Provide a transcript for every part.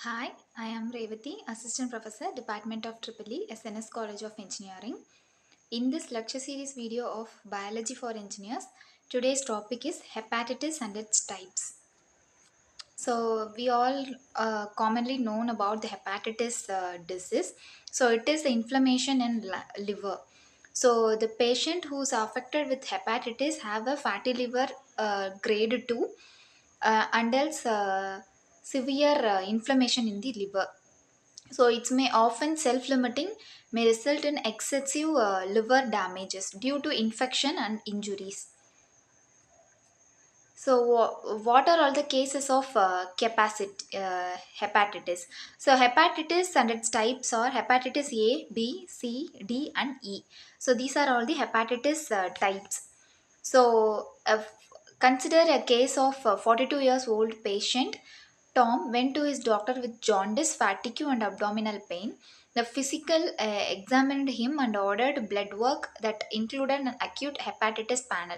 Hi, I am Revati, Assistant Professor, Department of EEE, SNS College of Engineering. In this lecture series video of Biology for Engineers, today's topic is hepatitis and its types. So we all commonly known about the hepatitis disease. So it is the inflammation in liver. So the patient who's affected with hepatitis have a fatty liver grade 2 and else severe inflammation in the liver. So it may often self-limiting, may result in excessive liver damages due to infection and injuries. So, what are all the cases of hepatitis? So, hepatitis and its types are hepatitis A, B, C, D, and E. So, these are all the hepatitis types. So, consider a case of a 42 years old patient. Tom went to his doctor with jaundice, fatigue, and abdominal pain. The physical examined him and ordered blood work that included an acute hepatitis panel.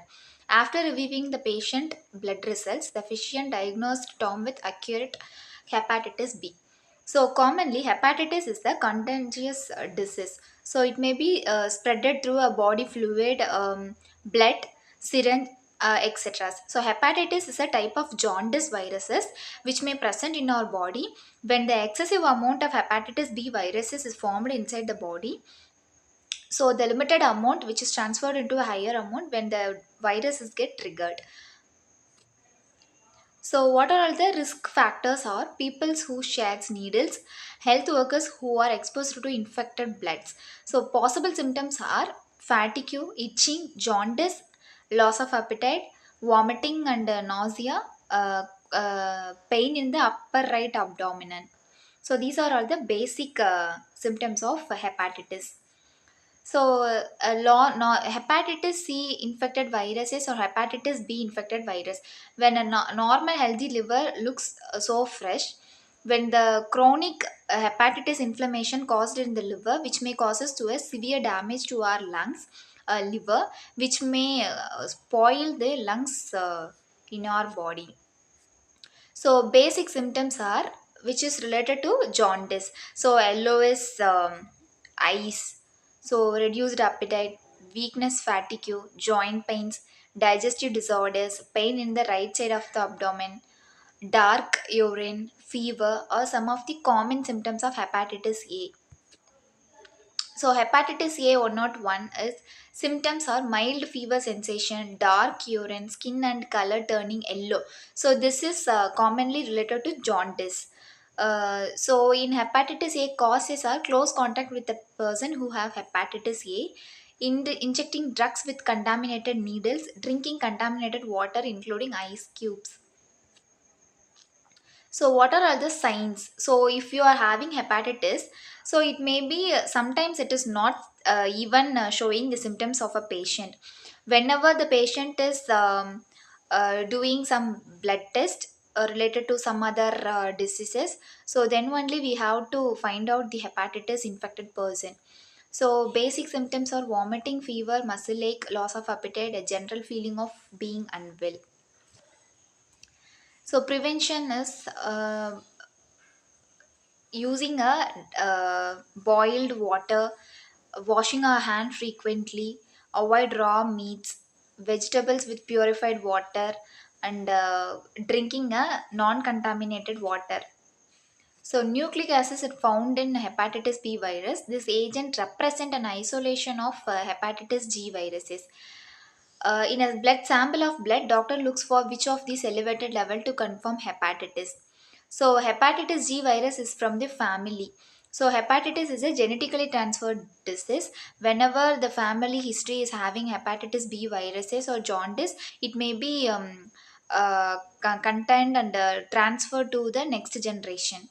After reviewing the patient blood results, the physician diagnosed Tom with acute hepatitis B. So, commonly, hepatitis is a contagious disease. So, it may be spreaded through a body fluid, blood, serum, etc. So, hepatitis is a type of jaundice viruses which may present in our body when the excessive amount of hepatitis B viruses is formed inside the body. So the limited amount which is transferred into a higher amount when the viruses get triggered. So what are all the risk factors are people who shares needles, health workers who are exposed to infected bloods. So possible symptoms are fatigue, itching, jaundice, loss of appetite, vomiting and nausea, pain in the upper right abdomen. So these are all the basic symptoms of hepatitis. So, hepatitis C infected viruses or hepatitis B infected virus, when a normal healthy liver looks so fresh, when the chronic hepatitis inflammation caused in the liver, which may causes to a severe damage to our lungs, liver, which may spoil the lungs in our body. So basic symptoms are which is related to jaundice. So yellowish eyes, so reduced appetite, weakness, fatigue, joint pains, digestive disorders, pain in the right side of the abdomen, dark urine, fever are some of the common symptoms of hepatitis A. So hepatitis A101 is symptoms are mild fever sensation, dark urine, skin and color turning yellow. So this is commonly related to jaundice. So in hepatitis A, causes are close contact with the person who have hepatitis A, injecting drugs with contaminated needles, drinking contaminated water including ice cubes. So, what are all the signs? So, if you are having hepatitis, so it may be sometimes it is not even showing the symptoms of a patient. Whenever the patient is doing some blood test related to some other diseases, so then only we have to find out the hepatitis infected person. So, basic symptoms are vomiting, fever, muscle ache, loss of appetite, a general feeling of being unwell. So, prevention is using a boiled water, washing our hand frequently, avoid raw meats, vegetables with purified water, and drinking a non-contaminated water. So nucleic acid is found in hepatitis B virus. This agent represent an isolation of hepatitis G viruses. In a blood sample of blood, doctor looks for which of these elevated level to confirm hepatitis. So hepatitis G virus is from the family. So hepatitis is a genetically transferred disease. Whenever the family history is having hepatitis B viruses or jaundice, it may be contained and transferred to the next generation.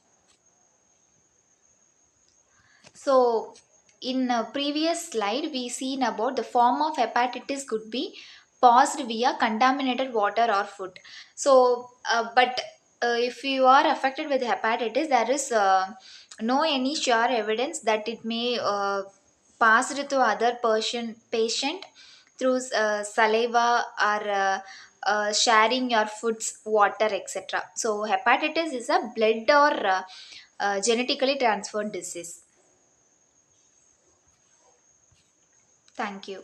So, in a previous slide, we seen about the form of hepatitis could be passed via contaminated water or food. So, but if you are affected with hepatitis, there is no any sure evidence that it may pass it to other patient through saliva or sharing your foods, water, etc. So hepatitis is a blood or genetically transferred disease. Thank you.